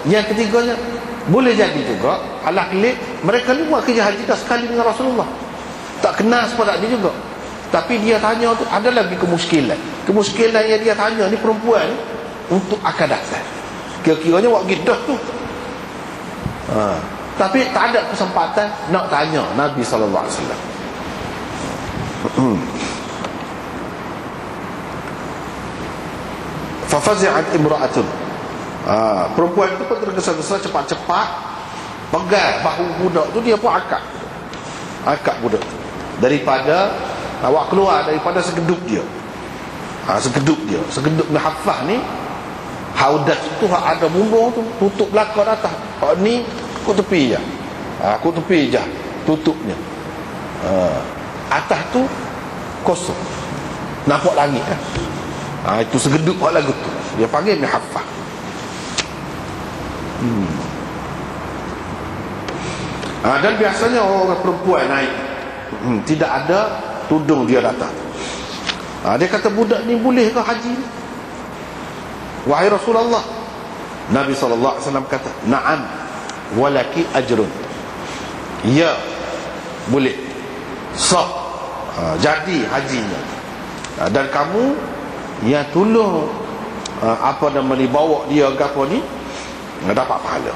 Yang ketiganya, boleh jadi juga ala kelik mereka ni buat kerja haji dah sekali dengan Rasulullah, tak kenal sepada dia juga, tapi dia tanya tu ada lagi kemuskilan yang dia tanya ni perempuan ni untuk akan datang. Kira-kiranya buat gidah tu, tapi tak ada kesempatan nak tanya Nabi SAW. Fafazi'at imra'atun, perempuan itu pun tergesa-gesa cepat-cepat pegang bahu budak tu, dia pun akak budak tu daripada awak keluar daripada segedup dia. Segedup ni hafah ni haudat tu ada bumbung tu tutup belakang atas. Hak ni kut tepi je. Tutupnya. Atas tu kosong. Nampak langit kan. Itu segedup hak lagu tu. Dia panggil ni hafah. Dan biasanya orang perempuan naik, tidak ada tudung dia datang. Dia kata, budak ni boleh ke haji ni? Wahai Rasulullah, Nabi SAW kata, na'am walaki ajrun. Ya, boleh, sah, jadi hajinya. Dan kamu yang tolong apa nama ni, bawa dia ke apa ni, dapat pahala.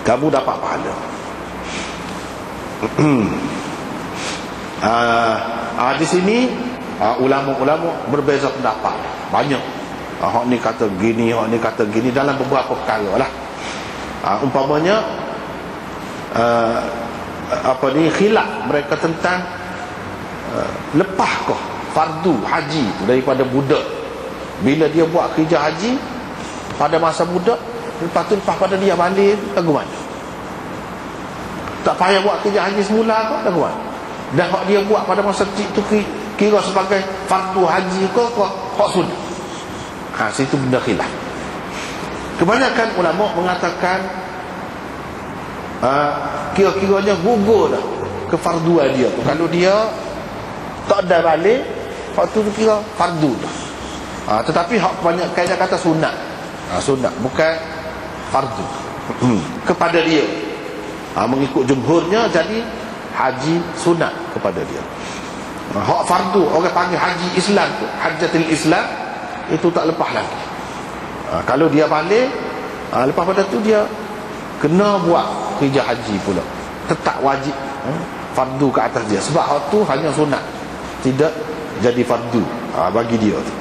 Kamu dapat pahala. Di sini ulama-ulama berbeza pendapat banyak. Hak ni kata gini, hak ni kata gini, dalam beberapa perkara lah. Umpamanya khilaf mereka tentang lepahkah fardu haji tu daripada budak. Bila dia buat kerja haji pada masa budak, lepas tu lepas pada dia balik, lagu mana? Tak payah buat kerja haji semula kok, lagu mana? Dan hak dia buat pada masa kecil tu kira sebagai fardu haji ke hak sunnah. Situ benda khilaf. Kebanyakan ulama mengatakan kira-kiranya gugur dah kefarduan dia tu. Kalau dia tak ada balik, hak tu kira fardu dah. Tetapi hak kebanyakan dia kata sunat. Sunat bukan fardu kepada dia. Mengikut jumhurnya jadi haji sunat kepada dia. Hak fardu orang panggil haji Islam tu, Hajjatul Islam, itu tak lepas lagi. Kalau dia balik, lepas pada tu dia kena buat kerja haji pula, tetap wajib fardu ke atas dia, sebab hak tu hanya sunat, tidak jadi fardu bagi dia tu.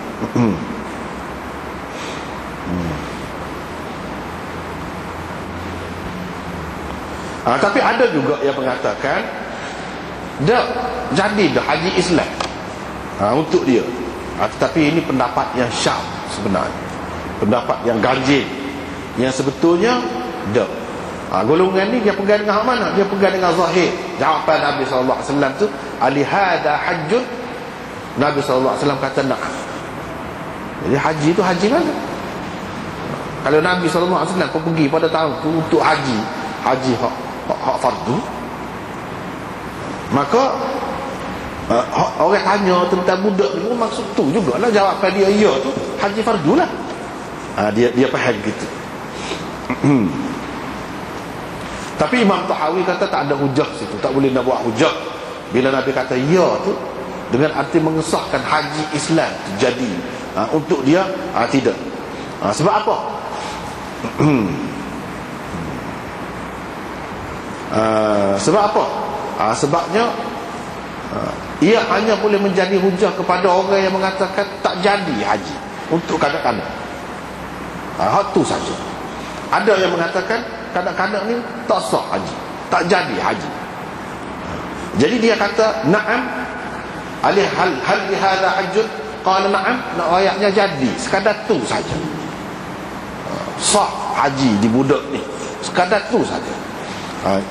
Tapi ada juga yang mengatakan dah jadi dah haji Islam untuk dia. Tetapi ini pendapat yang syad sebenarnya, pendapat yang ganjil, yang sebetulnya dah golongan ni dia pegang dengan hak mana? Dia pegang dengan zahir jawapan Nabi SAW tu, alihada hajjun. Nabi SAW kata na'am. Jadi haji tu haji mana? Kalau Nabi SAW pun pergi pada tahun tu untuk haji hak fardu, maka orang tanya tentang budak ni, maksud tu jugalah jawapan dia, ya tu haji fardu lah. Dia faham gitu. Tapi Imam Tahawi kata tak ada hujah situ, tak boleh nak buat hujah bila Nabi kata ya tu dengan arti mengesahkan haji Islam tu jadi untuk dia. Tidak. Sebab apa? Sebab apa? Sebabnya ia hanya boleh menjadi hujah kepada orang yang mengatakan tak jadi haji untuk kadang-kadang. Hak tu saja. Ada yang mengatakan kadang-kadang ni tak sah haji, tak jadi haji. Jadi dia kata na'am alih hal hadza hajjun, qala na'am, nak ayatnya jadi sekadar tu saja. Sah haji di budak ni sekadar tu saja.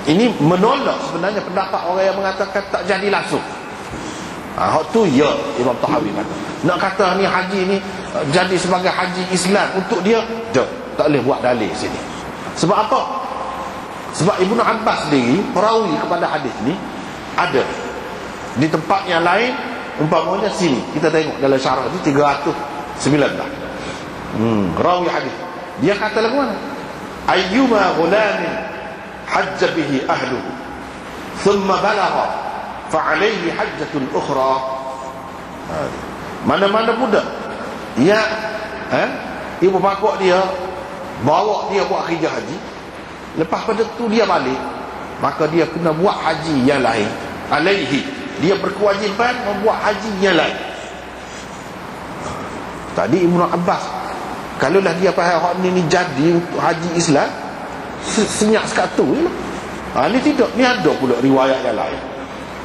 Ini menolak sebenarnya pendapat orang yang mengatakan tak jadi langsung. Hak tu ya Imam Tahawi kata. Nak kata ni haji ni jadi sebagai haji Islam untuk dia, tak boleh buat dalil sini. Sebab apa? Sebab Ibnu Abbas sendiri perawi kepada hadis ni ada di tempat yang lain. Umpamanya sini kita tengok dalam syarah tu 319 rawi hadis Dia kata lagu mana? Ayyuma ghulamin hajja bihi ahluhu thumma balagha fa'alayhi hajjatun ukhra. Mana-mana budak ya ibu bapa dia bawa dia buat kerja haji, lepas pada tu dia balik, maka dia kena buat haji yang lain. Alaihi, dia berkewajipan membuat haji yang lain. Tadi Ibnu Abbas, kalaulah dia faham hak ni jadi untuk haji Islam, senyap sekatu je lah. Ni tidak, ni ada pula riwayat yang lain.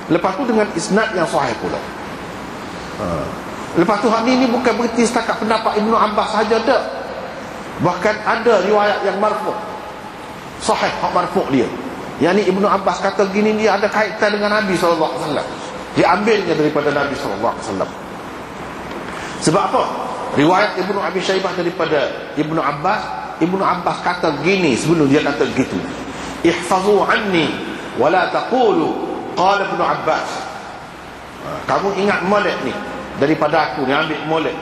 Lepas tu dengan isnad yang sahih pula. Lepas tu hak ni bukan berhenti setakat pendapat Ibnu Abbas saja tak. Bahkan ada riwayat yang marfu', sahih hak marfu' dia. Yang ni Ibnu Abbas kata gini, dia ada kaitan dengan Nabi SAW. Diambilnya daripada Nabi SAW. Sebab apa? Riwayat Ibnu Abi Syaibah daripada Ibnu Abbas, Ibnu Abbas kata gini sebelum dia kata gitu. Ihfazu anni wala taqulu qala Ibnu Abbas. Kamu ingat molek ni daripada aku ni, ambil molek.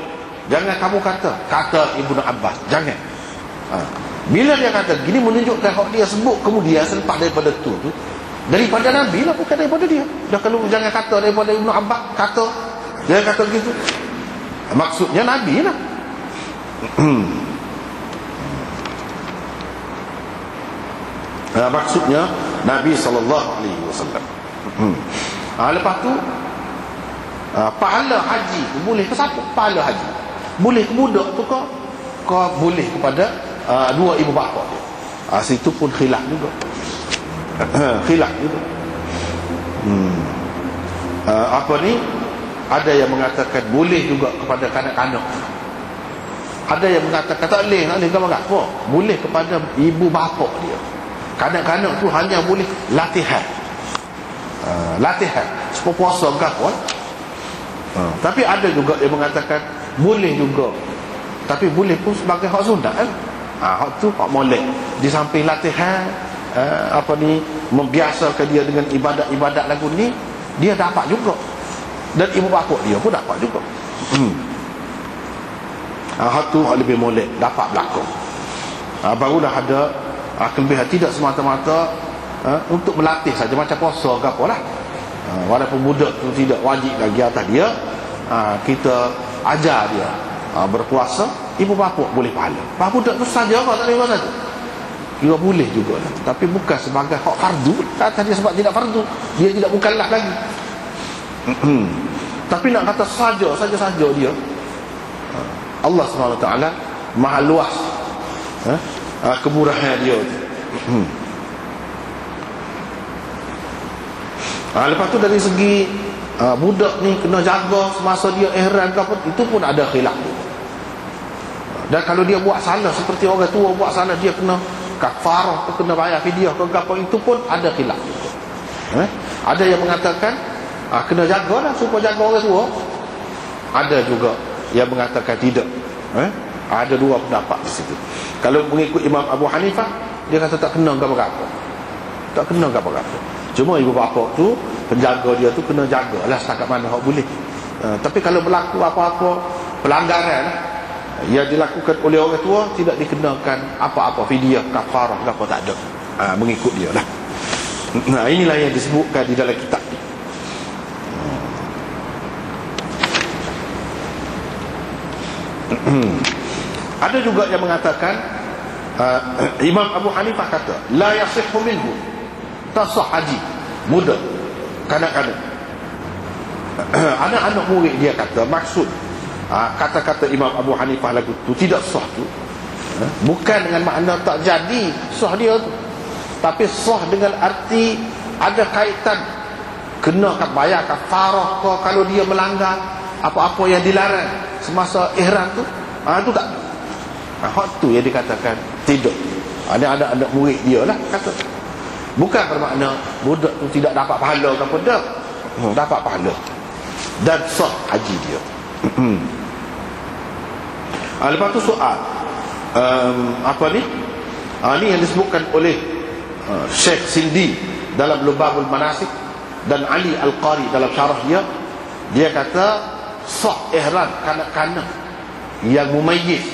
Jangan kamu kata Ibnu Abbas, jangan. Bila dia kata gini menunjukkan hak dia sebut kemudian selepas daripada tu daripada Nabi lah, bukan daripada dia. Dah kalau jangan kata daripada Ibnu Abbas, kata jangan kata begitu. Maksudnya Nabi lah. Maksudnya Nabi SAW. Lepas tu pahala haji boleh ke siapa? Pahala haji boleh ke budak tu ke boleh kepada dua ibu bapa dia. Situ pun khilaf juga. Khilaf juga. Apa ni, ada yang mengatakan boleh juga kepada kanak-kanak. Ada yang mengatakan tak boleh. Apa? Boleh kepada ibu bapa dia. Kanak-kanak tu hanya boleh latihan. Latihan supaya puasa ke apa. Tapi ada juga yang mengatakan boleh juga, tapi boleh pun sebagai hak sunat kan. Hak tu hak molek. Di samping latihan membiasakan dia dengan ibadat-ibadat lagu ni, dia dapat juga. Dan ibu bapa dia pun dapat juga. Hak tu hak lebih molek, dapat berlaku. Barulah ada kelebihan. Tidak semata-mata untuk melatih saja macam puasa ke apalah. Walaupun budak tu tidak wajib lagi atas dia, kita ajar dia berpuasa, ibu bapa boleh pahala. Pak budak tu saja apa tak boleh puasa tu, dia boleh juga lah. Tapi bukan sebagai hak fardu. Kata dia sebab tidak fardu, dia tidak mukallaf lagi. Tapi nak kata saja dia, Allah SWT maha luas kemurahan dia tu. Lepas tu dari segi budak ni kena jaga semasa dia ihram ke apa, itu pun ada khilaf. Dan kalau dia buat salah seperti orang tua buat salah, dia kena kafarah, kena bayar fidyah ke apa, itu pun ada khilaf. Ada yang mengatakan kena jagalah supaya jaga orang tua. Ada juga yang mengatakan tidak. Ada dua pendapat di situ. Kalau mengikut Imam Abu Hanifah, dia kata tak kena ke apa. Tak kena ke apa. Cuma ibu bapa tu, penjaga dia tu kena jagalah setakat mana hak boleh. Tapi kalau berlaku apa-apa pelanggaran yang dilakukan oleh orang tua, tidak dikenakan apa-apa fidyah, kafarah, apa tak ada. Mengikut dia lah. Inilah yang disebutkan di dalam kitab ni. Ada juga yang mengatakan Imam Abu Hanifah kata la yasihhu minhu, tak sah haji budak kanak-kanak. Anak-anak murid dia kata maksud kata-kata Imam Abu Hanifah lagu tu tidak sah tu, bukan dengan makna tak jadi sah dia tu, tapi sah dengan arti ada kaitan, kena bayar kafarah kalau dia melanggar apa-apa yang dilarang semasa ihram tu. Itu tak ada. Hak tu yang dikatakan tidak. Ada anak murid dia lah kata. Bukan bermakna budak tu tidak dapat pahala ke apa, tak. Dapat pahala dan sah haji dia. Lepas tu soal ni yang disebutkan oleh Syekh Sindi dalam Lubabul Manasik dan Ali Al-Qari dalam syarah dia kata sah ihram kanak-kanak yang mumayyiz,